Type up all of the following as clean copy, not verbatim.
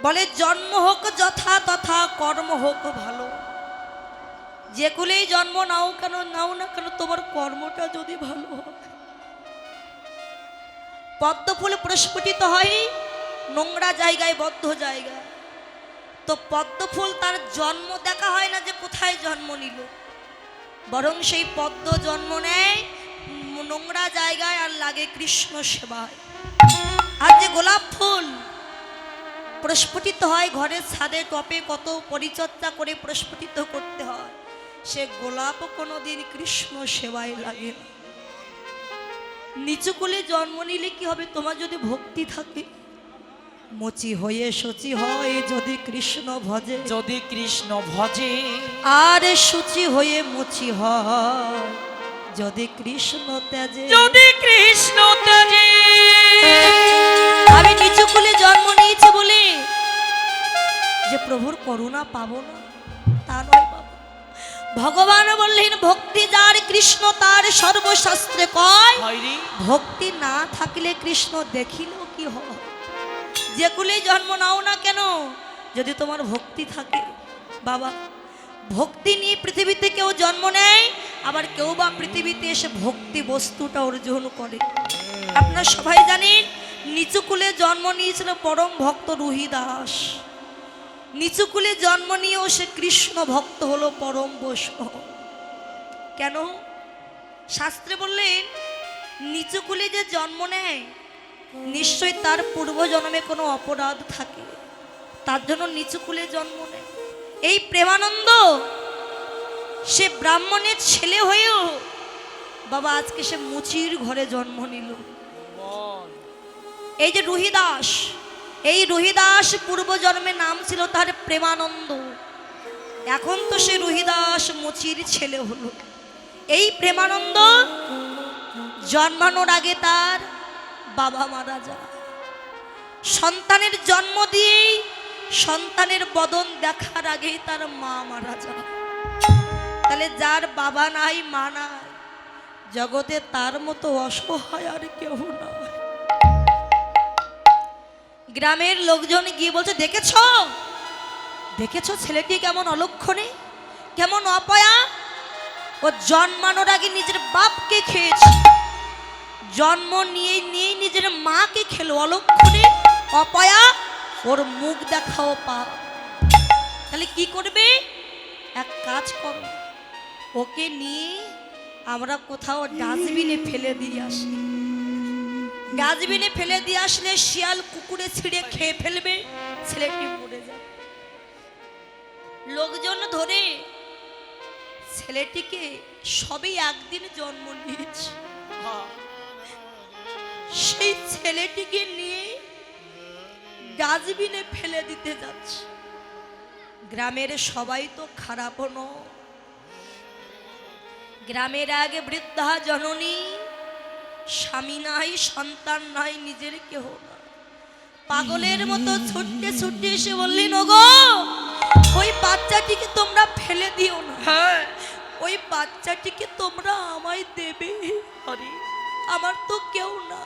বলে জন্ম হোক যথা তথা কর্ম হোক ভালো। যে কুলেই জন্ম নাও না কেন তোমার কর্মটা যদি ভালো হয়। পদ্ম ফুল প্রস্ফুটিত হয় নোংরা জায়গায়, বদ্ধ জায়গায়। তো পদ্ম ফুল তার জন্ম দেখা হয় না যে কোথায় জন্ম নিল, বরং সেই পদ্ম জন্ম নেয় নোংরা জায়গায় আর লাগে কৃষ্ণ সেবায়। আর যে গোলাপ ফুল প্রস্ফুটিত হয় ঘরের ছাদে টপে, কত পরিচর্যা করে প্রস্ফুটিত করতে হয়, সে গোলাপও কোনোদিন কৃষ্ণ সেবায় লাগে না। নিচু কুলে জন্ম নিলে কি হবে? তোমার যদি ভক্তি থাকে, মচি হয়ে সচি হয় যদি কৃষ্ণ ভজে, যদি কৃষ্ণ ভজে, আর সূচি হয়ে মুচি হয় যদি কৃষ্ণ ত্যাজে, যদি কৃষ্ণ ত্যাজে। আমি নিচু কুলে জন্ম নিয়েছি বলে যে প্রভুর করুণা পাবো না তা নয় বাবা। ভগবান বললেন ভক্তি যার কৃষ্ণ তার সর্বশাস্ত্রে কয়, ভক্তি না থাকলে কৃষ্ণ দেখিলেও কি হয়। যে কুলে জন্ম নাও না কেন, যদি তোমার ভক্তি থাকে বাবা, ভক্তি নিয়ে পৃথিবীতে কেউ জন্ম নেয়, আবার কেউ বা পৃথিবীতে এসে ভক্তি বস্তুটা অর্জন করে। আপনারা সবাই জানেন নিচু কুলে জন্ম নিয়েছিল পরম ভক্ত রুহিদাস। নিচু কুলে জন্ম নিয়েও সে কৃষ্ণ ভক্ত হলো পরম বৈষ্ণব। কেন? শাস্ত্রে বললেন নিচু কুলে যে জন্ম নেয় নিশ্চয়ই তার পূর্বজন্মে কোনো অপরাধ থাকে, তার জন্য নিচু কুলে জন্ম নেয়। এই প্রেমানন্দ সে ব্রাহ্মণের ছেলে হয়েও বাবা আজকে সে মুচির ঘরে জন্ম নিল। এই যে রুহিদাস, এই রুহিদাস পূর্বজন্মে নাম ছিল তার প্রেমানন্দ, এখন তো সে রুহিদাস মুচির ছেলে হলো। এই প্রেমানন্দ জন্মানোর আগে তার বাবা মারা যায়। সন্তানের জন্ম দিয়েই, সন্তানের বদন দেখার আগেই তার মা মারা যায়। তাহলে যার বাবা নাই মা নাই, জগতে তার মতো অসহায় আর কেউ নাই। গ্রামের লোকজন গিয়ে বলছে দেখেছো, দেখেছো ছেলেটি কেমন অলক্ষণে, কেমন অপয়া। ও জন্মানোর আগে নিজের বাপকে খেয়েছে, জন্ম নিয়ে নিয়ে নিজের মাকে খেলো, অলক্ষণে অপয়া, ওর মুখ দেখাও পা। তাহলে কি করবে? এক কাজ করো, ওকে নিয়ে আমরা কোথাও ডাস্টবিনে ফেলে দিয়ে আসি। ডাস্টবিনে ফেলে দিয়ে আসলে শিয়াল কুকুরে ছিঁড়ে খেয়ে ফেলবে, ছেলেটি মরে যাবে। লোকজন ধরে ছেলেটিকে সবই একদিন জন্ম নিয়েছে, সেই ছেলেটিকে নিয়ে ডাস্টবিনে ফেলে দিতে যাচ্ছে। গ্রামের সবাই তো খারাপ নয়। গ্রামের আগে বৃদ্ধা জননী, স্বামী নাই, সন্তান নাই, নিজের কেহ না, পাগলের মতো ছুটতে ছুটতে এসে বললেন ওগো ওই বাচ্চাটিকে তোমরা ফেলে দিও না, ওই বাচ্চাটিকে তোমরা আমায় দেবে। আরে আমার তো কেউ না,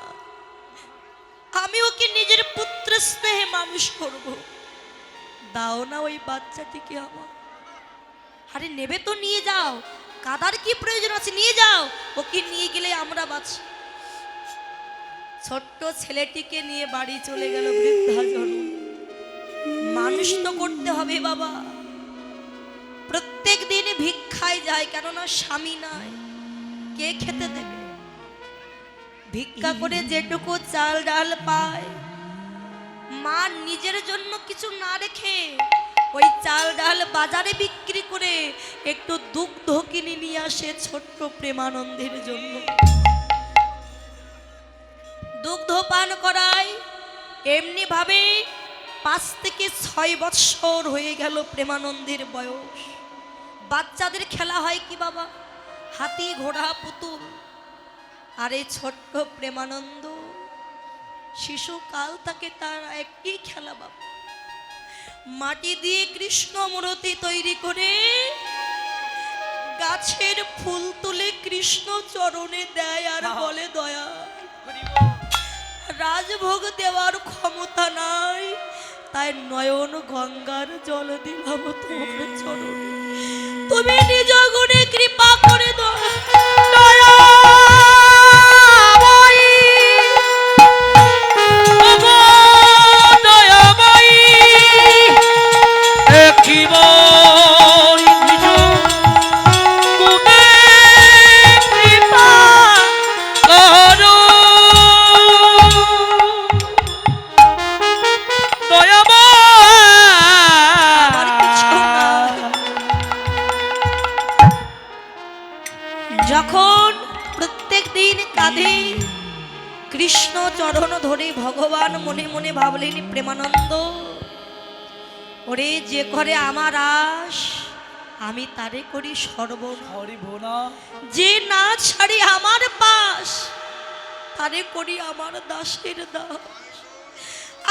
আমি ওকে নিজের পুত্র স্নেহে মানুষ করব, দাও না ওই বাচ্চাটিকে আমার। আরে নেবে তো নিয়ে যাও, কাদার কি প্রয়োজন আছে, নিয়ে যাও, ওকে নিয়ে গেলে আমরা বাঁচি। ছোট্ট ছেলেটিকে নিয়ে বাড়ি চলে গেল বৃদ্ধাজন। মানুষ তো করতে হবে বাবা, প্রত্যেক দিন ভিক্ষায় যায়, কেননা স্বামী নাই, কে খেতে দেবে। ভিক্ষা করে যেটুকু চাল ডাল পায়, মা নিজের জন্য কিছু না রেখে ওই চাল ডাল বাজারে বিক্রি করে একটু দুগ্ধ কিনে নিয়ে আসে ছোট্ট প্রেমানন্দের জন্য। দুগ্ধ পান করায়, এমনি ভাবে 5 থেকে 6 বৎসর হয়ে গেল প্রেমানন্দের বয়স। বাচ্চাদের খেলা হয় কি বাবা, হাতি ঘোড়া পুতুল, আর এই ছোট্ট প্রেমানন্দ শিশুকাল থেকে তার একটি খেলা বাবা, মাটি দিয়ে কৃষ্ণ মূর্তি তৈরি করে গাছের ফুল তুলে কৃষ্ণ চরণে দেয় আর বলে দয়া। রাজভোগ দেওয়ার ক্ষমতা নাই, তাই নয়ন গঙ্গার জল দিলাম তোমার চরণে। তুমি নিজ গুণে কৃপা করে দাও। আমার কিছু না। যখন প্রত্যেক দিন কাঁধে কৃষ্ণ চরণ ধরে ভগবান মনে মনে ভাবলেন প্রেমানন্দ, ওরে যে ঘরে আমার আস আমি তারে করি সর্বনা, যে না ছাড়ি আমার পাশ তারে করি আমার দাসের দাস,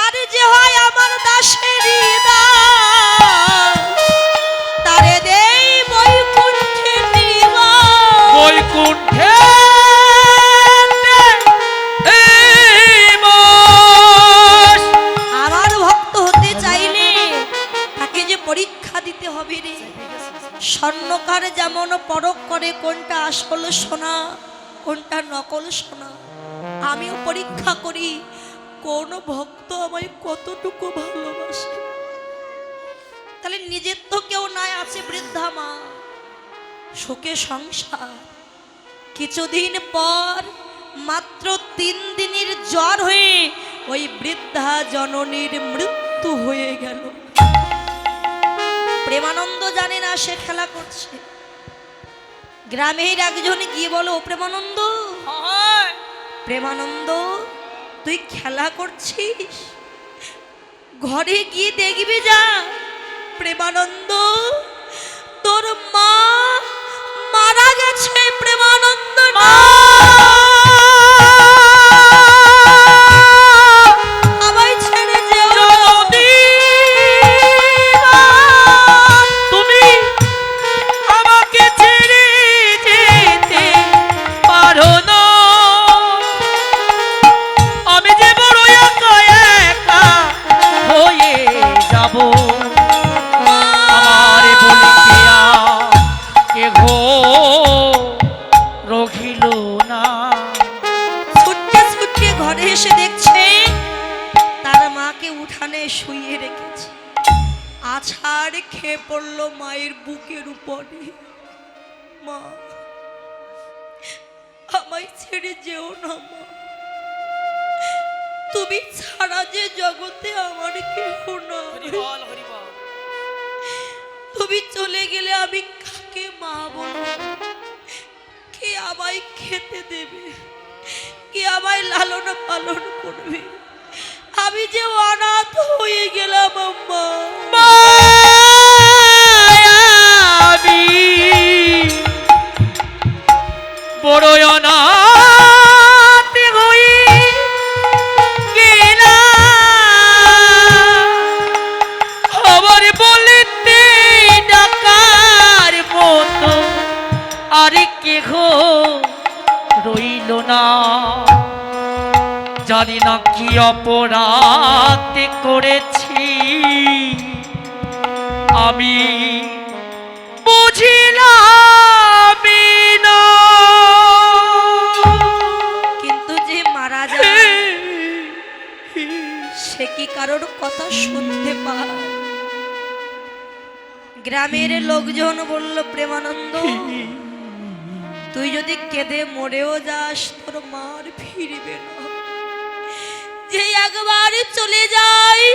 আরে যে হয় আমার দাসের দাস তারে দেই বৈকুণ্ঠে নিবাস। বৈকুণ্ঠে আমার ভক্ত হতে চাইলে তাকে যে পরীক্ষা দিতে হবে রে। স্বর্ণকার যেমন পরখ করে কোনটা আসল সোনা কোনটা নকল সোনা, আমিও পরীক্ষা করি কোন ভক্ত আমায় কতটুকু ভালোবাসে। তাহলে নিজের তো কেউ নাই, আছে বৃদ্ধা মা, শোকে সংসার। কিছুদিন পর মাত্র 3 দিনের জ্বর হয়ে ওই বৃদ্ধা জননীর মৃত্যু হয়ে গেল। প্রেমানন্দ জানে না সে খেলা করছে। গ্রামের একজন গিয়ে বলো, ও প্রেমানন্দ, প্রেমানন্দ তুই খেলা করছিস, ঘরে গিয়ে দেখবি যা প্রেমানন্দ তোর মা মারা গেছে। প্রেমানন্দ আমায় ছেড়ে যেও তুমি আমাকে ছেড়ে যেতে পারো না, আমি যে বড় একা একা হয়ে যাব। আমার বলিয়া কে ঘো রখিল না। ছুটতে ছুটতে ঘরে এসে দেখছে তার মাকে উঠানে শুইয়ে রেখেছে। আছাড় খেয়ে পড়লো মায়ের বুকের উপরে। মা আমায় ছেড়ে যেও না মা, তুমি ছাড়া যে জগতে আমার কেহ না। তুমি চলে গেলে আমি কাকে মা বলবো? কে আমায় খেতে দেবে? কে আমায় লালন পালন করবে? আমি যে অনাথ হয়ে গেলাম আম্মা। আমি বড় অনাথ হয়ে গেলাম, খবর বলিতে ডাকার মতো আর কেহ রইল না। জানি না কি অপরাধ করেছি আমি, বুঝিলাম না। কিন্তু যে মারা যায় সে কি কারোর কথা শুনতে পায়? গ্রামের লোকজন বলল, প্রেমানন্দ তুই যদি কেঁদে মরেও যাস তোর মার ফিরবে না। যে একবার চলে যায়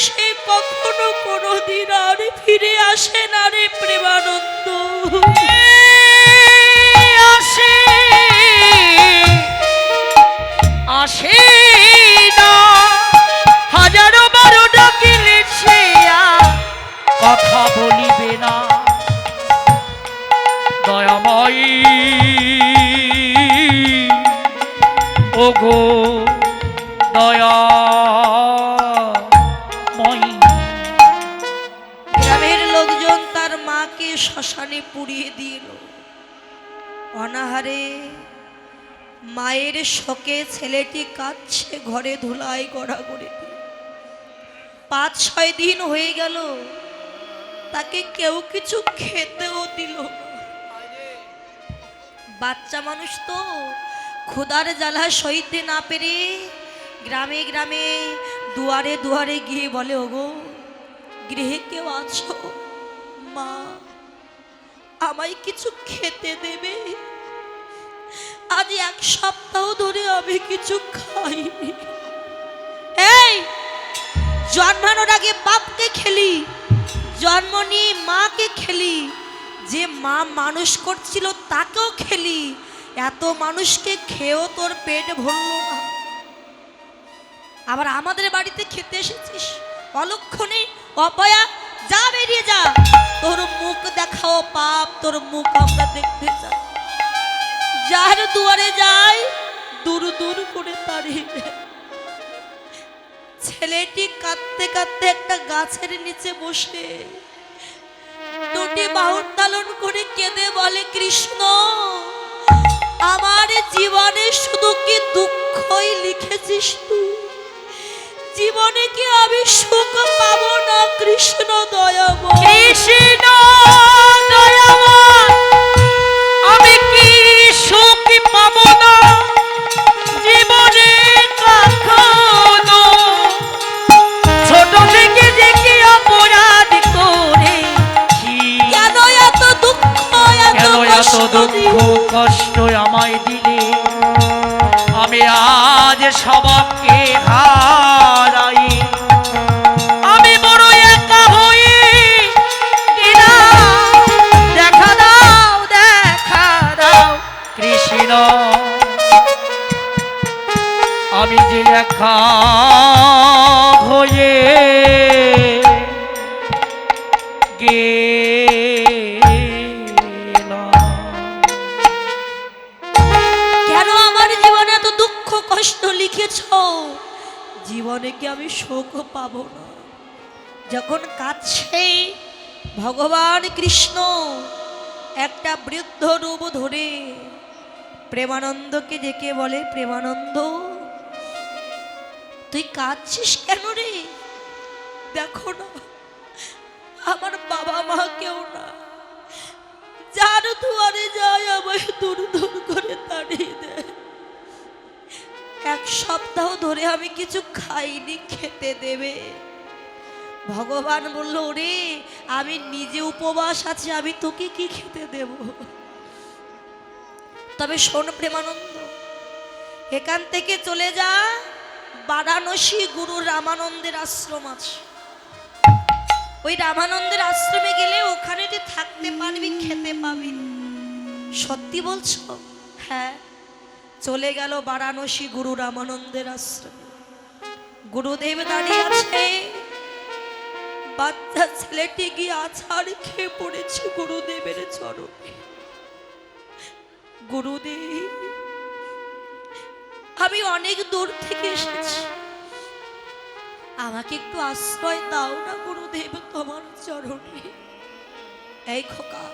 সে কখনো কোনোদিন আর ফিরে আসে না রে প্রেমানন্দ। আসে আসে না, হাজারো বারো ডাকিলে সে কথা বলিবে না। দয়াময়ী ওগো দয়াময়ী। গ্রামের লোকজন তার মাকে শ্মশানে পুড়িয়ে দিল। অনাহারে মায়ের শোকে ছেলেটি কাঁদছে ঘরে ধুলাই গড়াগড়ি। 5-6 দিন হয়ে গেল, তাকে কেউ কিছু খেতেও দিল না। বাচ্চা মানুষ তো ক্ষুধার জ্বালা সইতে না পেরে গ্রামে গ্রামে দুয়ারে দুয়ারে গিয়ে বলে, ওগো গৃহে কেউ আছো, মা আমায় কিছু খেতে দেবে? আজ 1 সপ্তাহ ধরে আমি কিছু খাইনি। এই জন্মানোর আগে বাপকে খেলি, জন্ম নিয়ে মাকে খেলি, যে মা মানুষ করছিল তাকেও খেলি, এত মানুষকে খেয়েও তোর পেট ভরল না, আবার আমাদের বাড়িতে খেতে এসেছিস? অলক্ষণে অপয়া, যা বেরিয়ে যা, তোর মুখ দেখাও পাপ, তোর মুখ আমরা দেখতে চাই। যার দুয়ারে যাই দূর দূর করে তাড়িয়ে দেয়। ছেলেটি কাঁদতে কাঁদতে একটা গাছের নিচে বসে 2টি বাহু তালন করে কেঁদে বলে, কৃষ্ণ আমার জীবনে শুধু কি দুঃখই লিখেছিস তুই? জীবনে কি আমি সুখ পাবো না? কৃষ্ণ দয়াময়, কৃষ্ণ দয়াময়, আমি কি সুখ পাবো না জীবনে কখনো? ছোট থেকে যে কি অপরাধ করেছি, কেন এত দুঃখ, এত কেন এত কষ্ট দুঃখ দিলি? কষ্ট আমায় দিলে? আমি আজ সবাইকে হারাই, আমি বড় একা হয়ে গেলাম। দেখা দাও, দেখা দাও কৃষ্ণ, আমি যে একা হয়ে গেলাম। কেন আমার জীবনে এত দুঃখ কষ্ট লিখেছ? জীবনে কি আমি শোক পাবো না? যখন কাছে ভগবান কৃষ্ণ একটা বৃদ্ধ রূপ ধরে প্রেমানন্দকে ডেকে বলে, প্রেমানন্দ তুই কাঁদছিস কেন রে? দেখো না আমার বাবা মা কেউ না, যার দুয়ারে যায় আমায় দূর দূর করে তাড়িয়ে দেয়। 1 সপ্তাহ ধরে আমি কিছু খাইনি, খেতে দেবে? ভগবান বলল, রে আমি নিজে উপবাস আছি, আমি তোকে কি খেতে দেব? তবে শোন প্রেমানন্দ, এখান থেকে চলে যা, বারাণসী গুরু রামানন্দের আশ্রম আছে, ওই রামানন্দের আশ্রমে গেলে ওখানে তুই থাকতে পারবি, খেতে পাবি। সত্যি বলছো? হ্যাঁ। চলে গেল বারাণসী গুরু রামানন্দের আশ্রমে। গুরুদেব দাঁড়িয়ে আছে, বাচ্চা ছেলেটি গিয়ে আছাড় খেয়ে পড়েছে গুরুদেবের চরণে। গুরুদেব আমি অনেক দূর থেকে এসেছি, আমাকে একটু আশ্রয় দাও না গুরুদেব তোমার চরণে। এই খোকা,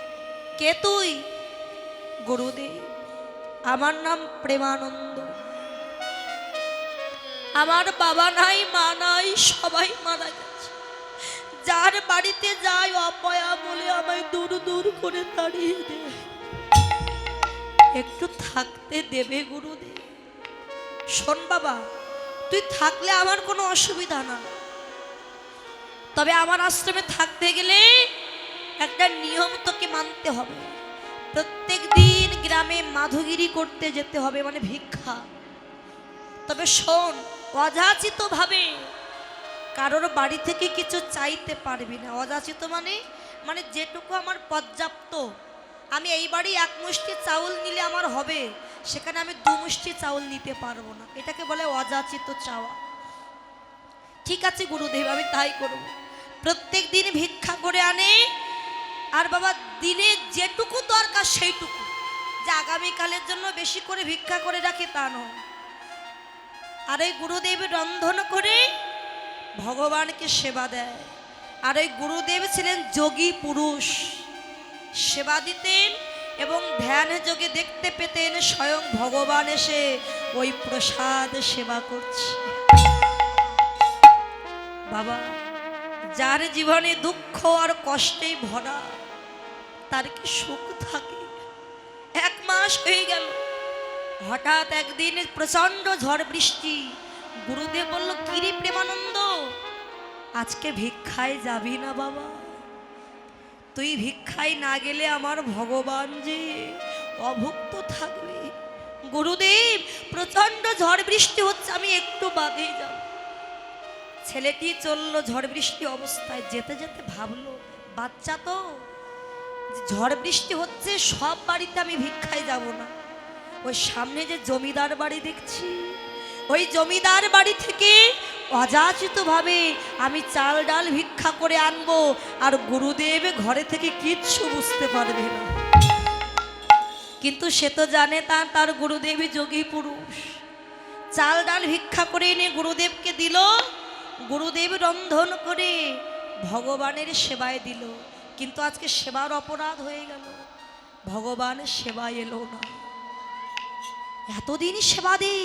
কে তুই? গুরুদেব আমার নাম প্রেমানন্দ, আমার বাবা নাই, মা নাই, সবাই মারা গেছে। যার বাড়িতে যাই অপয়া বলে আমায় দূর দূর করে তাড়িয়ে দেয়। একটু থাকতে দেবে গুরুদেব? শোন বাবা, তুই থাকলে আমার কোনো অসুবিধা না, তবে আমার আশ্রমে থাকতে গেলে একটা নিয়ম তোকে মানতে হবে। প্রত্যেক দিন গ্রামে মাধুগিরি করতে যেতে হবে, মানে ভিক্ষা। তবে শোন, অযাচিত ভাবে কারোর বাড়ি থেকে কিছু চাইতে পারবি না। অযাচিত মানে যেটুকু আমার পর্যাপ্ত, আমি এই বাড়ি 1 মুষ্টি চাউল নিলে আমার হবে, সেখানে আমি 2 মুষ্টি চাউল নিতে পারবো না, এটাকে বলে অযাচিত চাওয়া। ঠিক আছে গুরুদেব, আমি তাই করব। প্রত্যেক দিন ভিক্ষা করে আনে, আর বাবা দিনে যেটুকু দরকার সেইটুকু, যে আগামীকালের জন্য বেশি করে ভিক্ষা করে রাখে তা নয়। আর ওই গুরুদেব রন্ধন করে ভগবানকে সেবা দেয়। আর ওই গুরুদেব ছিলেন যোগী পুরুষ, সেবা দিতেন এবং ধ্যান যোগে দেখতে পেতেন স্বয়ং ভগবান এসে ওই প্রসাদ সেবা করছে। বাবা যার জীবনে দুঃখ আর কষ্টে ভরা তার কি সুখ থাকে? 1 মাস হয়ে গেল, হঠাৎ একদিন প্রচন্ড ঝড় বৃষ্টি। গুরুদেব বলল, কিরে প্রেমানন্দ, আজকে ভিক্ষায় যাবি না বাবা? তুই ভিক্ষায় না গেলে আমার ভগবান যে অভুক্ত থাকবে। গুরুদেব, প্রচন্ড ঝড় বৃষ্টি হচ্ছে, আমি একটু বাদেই যাব। ছেলেটি চললো ঝড় বৃষ্টি অবস্থায়। যেতে যেতে ভাবলো, বাচ্চা তো, ঝড় বৃষ্টি হচ্ছে, সব বাড়িতে আমি ভিক্ষায় যাব না। ওই সামনে যে জমিদার বাড়ি দেখছি, ওই জমিদার বাড়ি থেকে অযাচিত ভাবে আমি চাল ডাল ভিক্ষা করে আনবো, আর গুরুদেব ঘরে থেকে কিচ্ছু বুঝতে পারবে না। কিন্তু সে তো জানে তার গুরুদেবই যোগী পুরুষ। চাল ডাল ভিক্ষা করে এনে গুরুদেবকে দিল। গুরুদেব রন্ধন করে ভগবানের সেবায় দিল। কিন্তু আজকে সেবার অপরাধ হয়ে গেল, ভগবানের সেবায় এলো না। এতদিন সেবা দেই,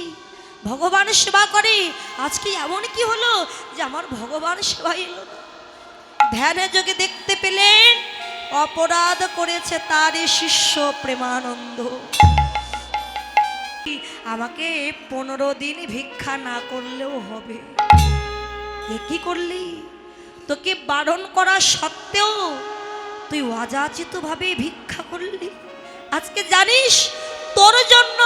ভগবানের সেবা করে, আজকে এমন কি হলো যে আমার ভগবান সেবায় এলো না? ধ্যানে যোগে দেখতে পেলেন অপরাধ করেছে তার শিষ্য প্রেমানন্দ। আমাকে 15 দিন ভিক্ষা না করলেও হবে। এ কি করলি? তোকে বারণ করা সত্ত্বেও তুই অযাচিত ভাবে ভিক্ষা করলি। আজকে জানিস তোর জন্য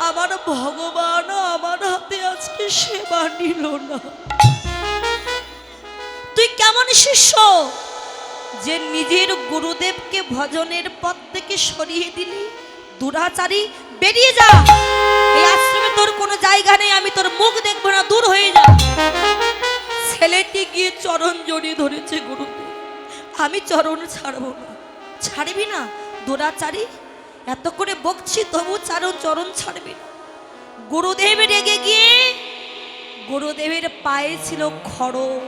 আমার ভগবান আমার হাতে আজকে সেবা নিল না। তুই কেমন শিষ্য যে নিজের গুরুদেবকে ভজনের পথ থেকে সরিয়ে দিলি? দুরাচারী, বেরিয়ে যা, এই আশ্রমে তোর কোনো জায়গা নেই, আমি তোর মুখ দেখবো না, দূর হয়ে যা। ছেলেটি গিয়ে চরণ জড়িয়ে ধরেছে, গুরুদেব আমি চরণ ছাড়বো না। ছাড়বি না? দুরাচারী, এত করে বকছি তবু চরণ ছাড়বি না। গুরুদেব রেগে গিয়ে, গুরুদেবের পায়ে ছিল খড়ম,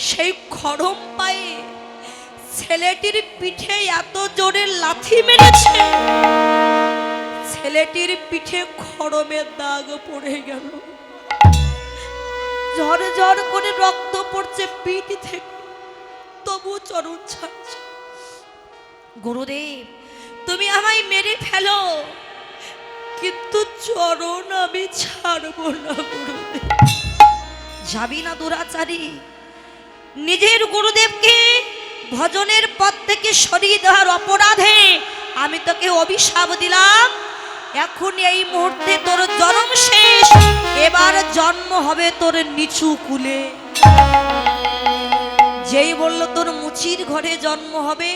সেই খড়ম পায়ে ছেলেটির পিঠে এত জোরে লাথি মেরেছে, ছেলেটির পিঠে খড়মের দাগ পড়ে গেল। ঝড় ঝড় করে রক্ত পড়ছে পিঠ থেকে, তবু চরণ ছাড়ছে। গুরুদেব, তুমি আমায় মেরে ফেলো, কিন্তু চরণ আমি ছাড়বো না। গুরুদেব, যাবি না দুরাচারী? নিজের গুরুদেবকে ভজনের পথ থেকে সরিয়ে দেওয়ার অপরাধে আমি তোকে অভিশাপ দিলাম। এখন এই মুহূর্তে তোর জন্ম শেষ, এবার জন্ম হবে তোর নিচু কুলে। যেই বলল তোর মুচির ঘরে জন্ম হবে,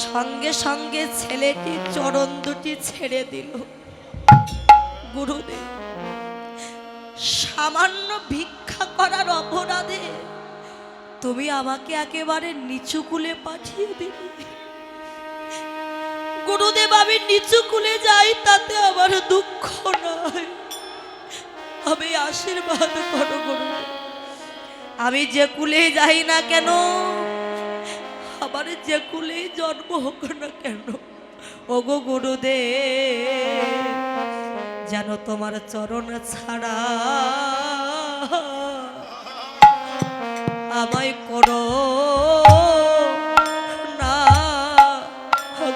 সঙ্গে সঙ্গে ছেলেটি চরণ দুটি ছেড়ে দিল। গুরুদেব, সামান্য ভিক্ষা করার অপরাধে তুমি আমাকে একেবারে নিচু কুলে পাঠিয়ে দিলে। গুরুদেব, আমি নিচু কুলে যাই তাতে আমার দুঃখ নয়, আমি আশীর্বাদ করো গুরুদেব। আমি যে কুলে যাই না কেন, আমার যে কুলে জন্ম হোক না কেন, ওগো গুরুদেব, যেন তোমার চরণ ছাড়া আমায় করো না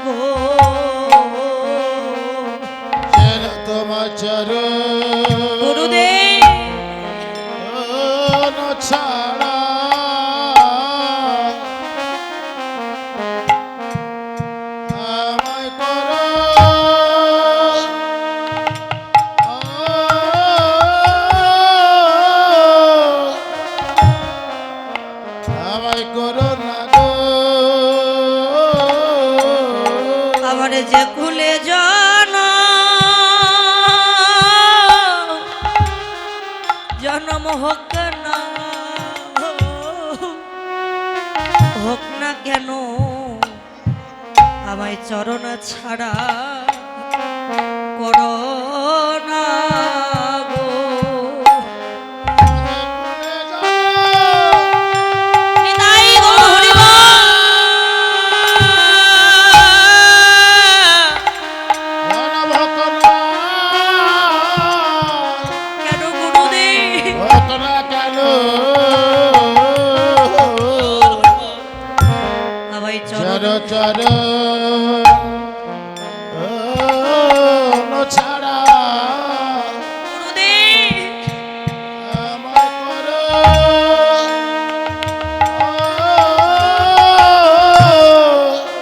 গো। তোমার চরণ গুরুদেব ছাড়া আমায় করো, আমায় করো না গো। আমার যে কুলে জন্ম হোক না, হোক না কেন, আমায় চরণ ছাড়া করো না গো। নিতাই গৌর হরিবল। কেন গুরুদেব? কেন চরণ ছাড়া গুরুদেব আমায় করো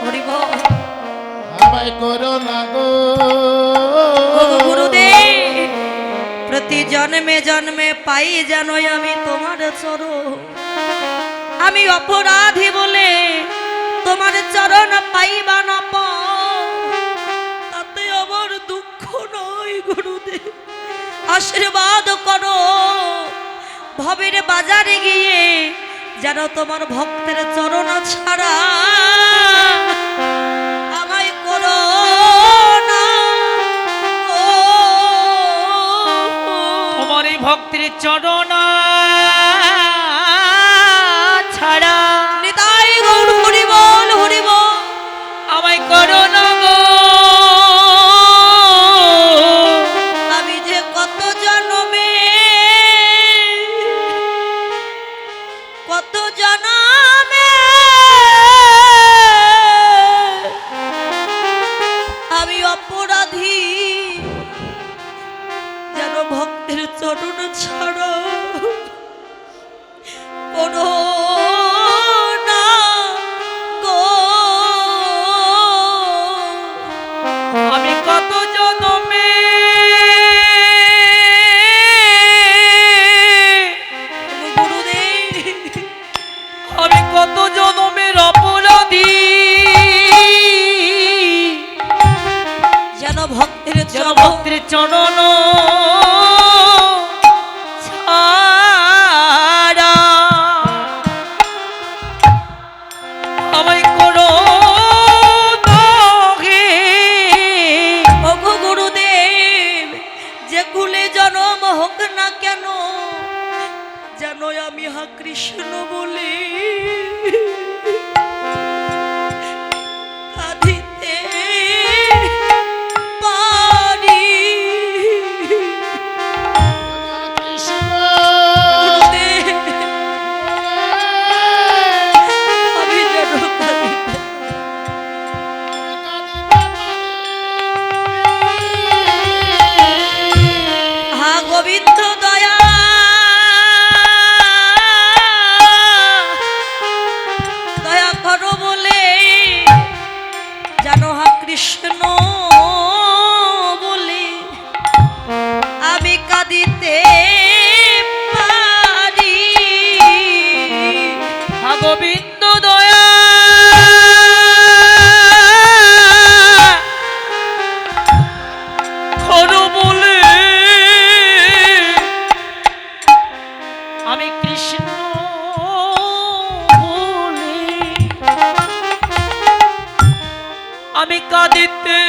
হরি বল। আমায় করো না গো ওগো গুরুদেব প্রতি জন্মে জন্মে পাই যেন আমি তোমার চরণ, আমি অপরাধী বলে তোমার চরণ পাইবা না পাও, তাতে আমার দুঃখ নয় গুরুদেব, আশীর্বাদ করো ভবের বাজারে গিয়ে যেন তোমার ভক্তের চরণ ছাড়া আমায় করো না ও। তোমার এই ভক্তির চরণ ছাড়া নিতাই গৌর হরি বল হরি বল। আমায় করো না গো। আমি যে কত জন্মে আমি অপরাধী, যেন ভক্তের চরণ ছাড়া কোনো না গো। আমি কত জন্মে গুরুদেব আমি কত জন্মের অপরাধী, যেন ভক্তের যেন চরণ ভক্তির চরণ ছাড়া আমায় করো না হে। ওগো গুরুদেব যে কুলে জন্ম হোক না কেন যেন আমি হা কৃষ্ণ বলে কাঁদিতে পারি। কৃষ্ণ গুরুদেব আমি যেন কাঁদিতে হা গোবিন্দ দয়া দয়া করো বলে জানো হা কৃষ্ণ বলে আমি কাঁদিতে পারি। হা গোবিন্দ দয়া করো বলে আমি কৃষ্ণ বলে আমি কাঁদিতে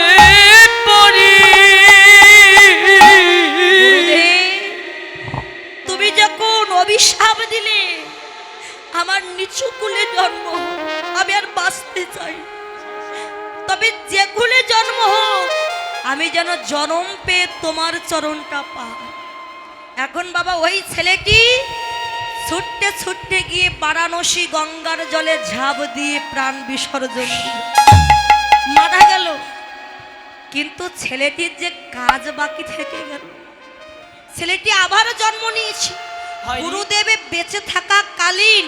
পারি। গুরুদেব, তুমি যখন অভিশাপ দিলে আমার নিচু কুলে জন্ম হোক, আমি আর বাঁচতে চাই, তবে যে কুলে জন্ম হোক আমি যেন জন্ম পেয়ে তোমার চরণটা পাই। এখন বাবা ওই ছেলেটি ছুটতে ছুটতে গিয়ে বারাণসী গঙ্গার জলে ঝাঁপ দিয়ে প্রাণ বিসর্জন দিল, মারা গেল। কিন্তু ছেলেটির যে কাজ বাকি থেকে গেল, ছেলেটি আবারও জন্ম নিয়েছে। হয়নি? গুরুদেবে বেঁচে থাকা কালীন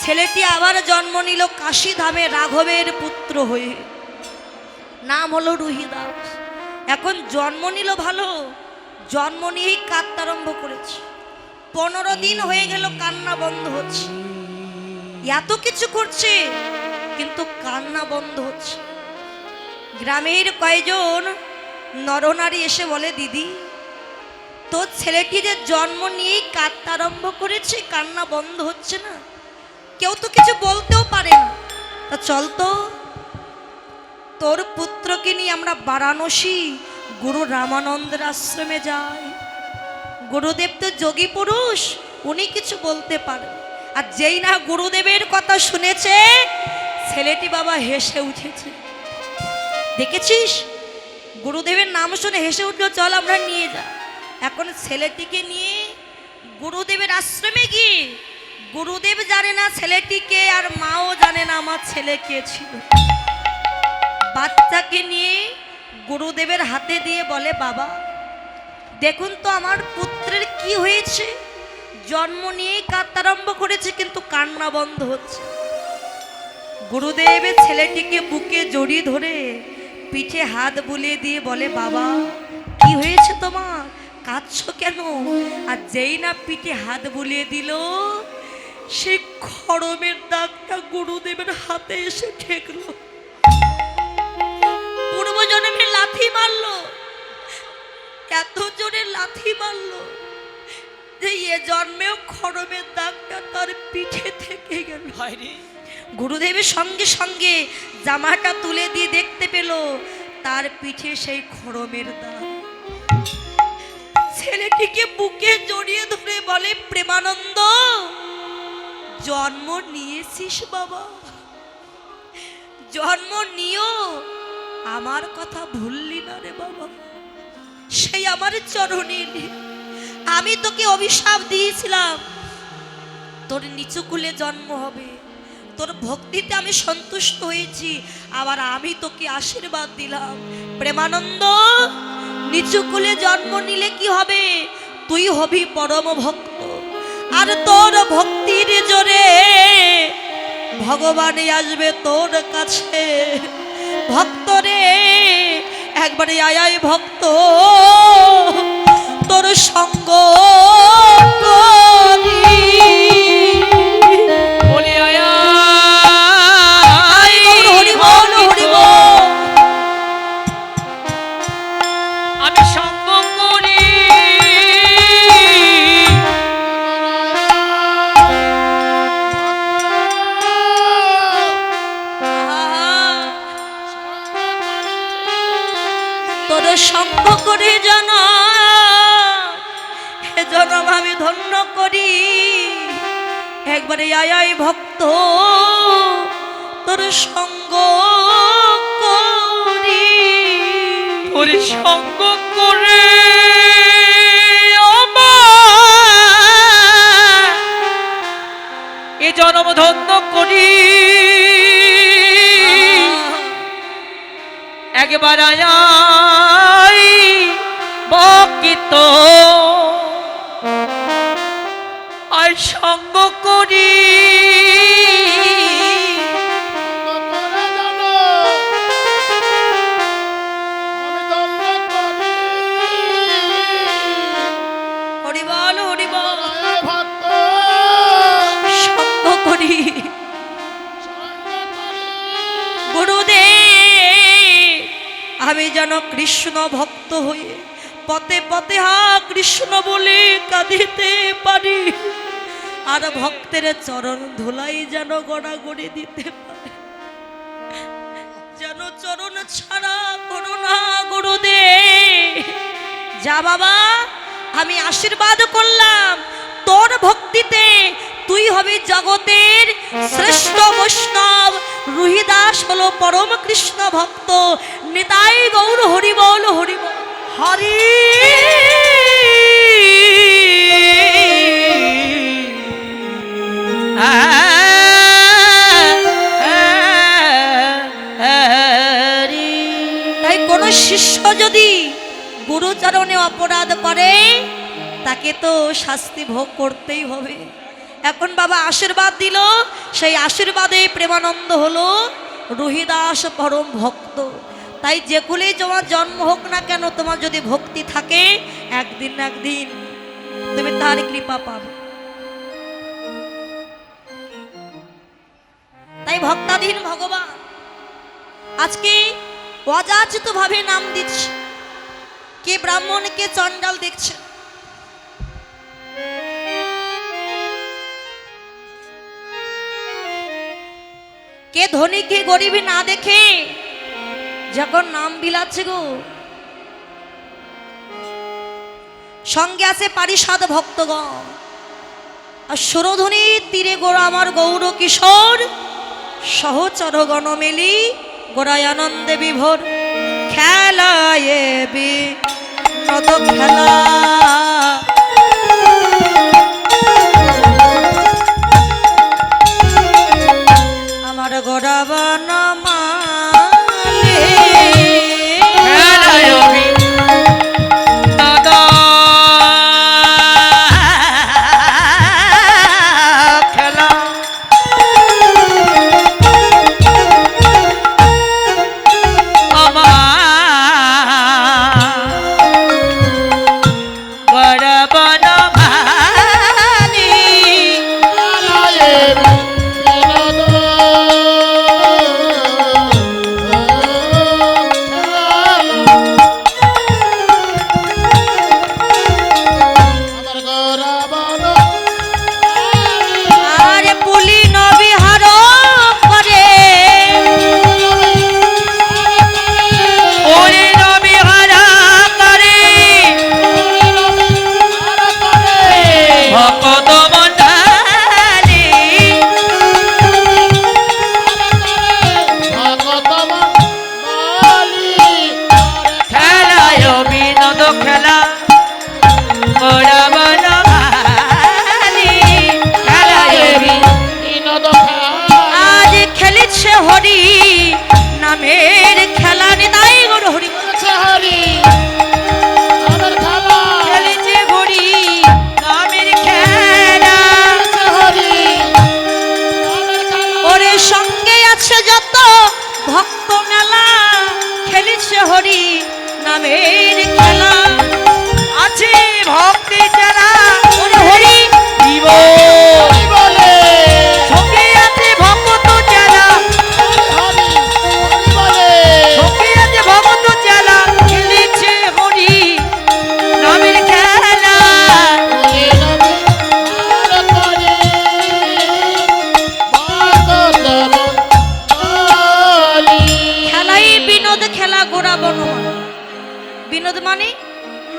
ছেলেটি আবার জন্ম নিল কাশী ধামে রাঘবের পুত্র হয়ে, নাম হলো রুহিদাস। এখন জন্ম নিল ভালো, জন্ম নিয়েই কাঁদতে আরম্ভ করেছে। 15 দিন হয়ে গেল কান্না বন্ধ হচ্ছে, এত কিছু করছে কিন্তু কান্না বন্ধ হচ্ছে। গ্রামের কয়েকজন নরনারী এসে বলে, দিদি তোর ছেলেটি যে জন্ম নিয়েই কাঁদতে আরম্ভ করেছে, কান্না বন্ধ হচ্ছে না, কেউ তো কিছু বলতেও পারে না, তা চল তো তোর পুত্রকে নিয়ে আমরা বারাণসী গুরু রামানন্দের আশ্রমে যাই। গুরুদেব তো যোগী পুরুষ, উনি কিছু বলতে পারেন। আর যেই না গুরুদেবের কথা শুনেছে ছেলেটি বাবা হেসে উঠেছে। দেখেছিস, গুরুদেবের নাম শুনে হেসে উঠলো, চল আমরা নিয়ে যা। এখন ছেলেটিকে নিয়ে গুরুদেবের আশ্রমে গিয়ে গুরুদেব জানে না ছেলেটিকে, আর মাও জানে না আমার ছেলে কে ছিল। বাচ্চাকে নিয়ে গুরুদেবের হাতে দিয়ে বলে, বাবা দেখুন তো আমার পুত্রের কি হয়েছে, জন্ম নিয়েই কাঁদতে আরম্ভ করেছে কিন্তু কান্না বন্ধ হচ্ছে। গুরুদেব ছেলেটিকে বুকে জড়িয়ে ধরে পিঠে হাত বুলিয়ে দিয়ে বলে, বাবা কি হয়েছে তোমার, কাঁদছো কেন? আর যেই না পিঠে হাত বুলিয়ে দিল, সেই খড়মের দাগটা গুরুদেবের হাতে এসে ঠেকলো। পূর্বজন্মে লাথি মারলো, এত জোরে লাথি মারলো যে এ জন্মেও খড়মের দাগটা তার পিঠে থেকে গেল। গুরুদেবের সঙ্গে সঙ্গে জামাটা তুলে দিয়ে দেখতে পেল তার পিঠে সেই খড়মের দাগ। ছেলেটিকে বুকে জড়িয়ে ধরে বলে, প্রেমানন্দ জন্ম নিয়েছিস বাবা, জন্ম নিও, আমার কথা ভুললি না রে বাবা। সেই আমার চরণে আমি তোকে অভিশাপ দিয়েছিলাম তোর নিচু কুলে জন্ম হবে, তোর ভক্তিতে আমি সন্তুষ্ট হয়েছি, আবার আমি তোকে আশীর্বাদ দিলাম। প্রেমানন্দ নিচু কুলে জন্ম নিলে কি হবে, তুই হবি পরম ভক্ত, আর তোর ভক্তির জোরে ভগবান আসবে তোর কাছে। ভক্ত রে একবারে আয় ভক্ত, তোর সঙ্গ করি। বলি আয় হরি বল হরি বল। আমি সঙ্গ করি। তোর সঙ্গ করে জানা হে জনম আমি ধন্য করি। একবারে আয় ভক্ত তোর সঙ্গ করি। তোর সঙ্গ করে এ জনম ধন্য করি। একবার আয় বকিত আর সঙ্গ করি। হরি বল হরি বল। সঙ্গ করি গুরুদেব, আমি যেন কৃষ্ণ ভক্ত হয়ে পথে পথে হা কৃষ্ণ বলে কাঁদিতে পারি, আর ভক্তের চরণ ধুলাই যেন গড়াগড়ি দিতে পারে, যেন চরণ ছাড়া করো না গুরুদেব। যা বাবা আমি আশীর্বাদ করলাম তোর ভক্তিতে তুই হবি জগতের শ্রেষ্ঠ বৈষ্ণব। রুহিদাস হলো পরম কৃষ্ণ ভক্ত। নিতাই গৌর হরি বল হরি বল। হরি তাই কোন শিষ্য যদি গুরুচরণে অপরাধ করে তাকে তো শাস্তি ভোগ করতেই হবে। এখন বাবা আশীর্বাদ দিল, সেই আশীর্বাদে প্রেমানন্দ হলো রুহিদাস পরম ভক্ত। তাই যে কুলেই তোমার জন্ম হোক না কেন, তোমার যদি ভক্তি থাকে একদিন না একদিন তুমি তার কৃপা পাবে। তাই ভক্তাধীন ভগবান আজকে অযাচিত ভাবে নাম দিচ্ছে। কে ব্রাহ্মণ কে চণ্ডাল দেখছে, কে ধনী কে গরিবী না দেখে যখন নাম বিলাচ্ছে গো, সঙ্গে আছে পারিষদ ভক্তগণ আর সুরধনী তীরে গোড়া আমার গৌর কিশোর সহচর গণ মেলি গোড়ায় আনন্দে বিভোর। খেলায় বিনোদ খেলা আমার গোড়া বানা মালে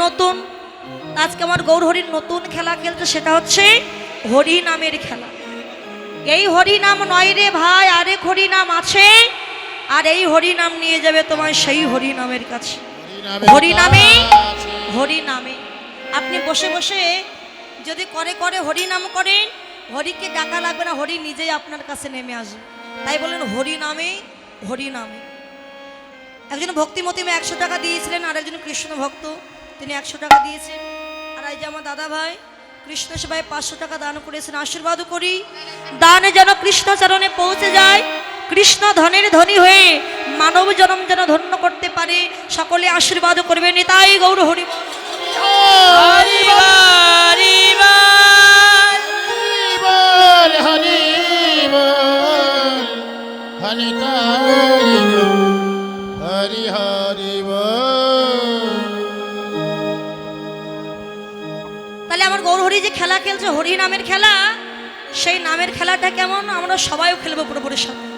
নতুন। আজকে আমার গৌরহরির নতুন খেলা খেলছে, সেটা হচ্ছে হরি নামের খেলা। এই হরি নাম নয় রে ভাই, আরেক হরি নাম আছে, আর এই হরি নাম নিয়ে যাবে তোমায় সেই হরি নামের কাছে। হরি নামে, হরি নামে আপনি বসে বসে যদি করে করে হরি নাম করেন, হরিকে ডাকা লাগবে না, হরি নিজেই আপনার কাছে নেমে আসবে। তাই বলেন হরি নামে, হরি নামে। একজন ভক্তিমতী মেয়ে 100 টাকা দিয়েছিলেন, আর একজন কৃষ্ণ ভক্ত তিনি 100 টাকা দিয়েছেন। আর এই যে আমার দাদা ভাই কৃষ্ণ সেবায় 500 টাকা দান করেছেন। আশীর্বাদ করি দানে যেন কৃষ্ণ চরণে পৌঁছে যায়, কৃষ্ণ ধনের ধনী হয়ে মানব জনম যেন ধন্য করতে পারে। সকলে আশীর্বাদ করবেন। তাই গৌর হরি বল। হরি হরি বল, হরি বল, হরি তারি বল, হরি হরি বল। তাহলে আমার গৌরহরি যে খেলা খেলছে হরি নামের খেলা, সেই নামের খেলাটা কেমন আমরা সবাইও খেলবো প্রভুর সাথে।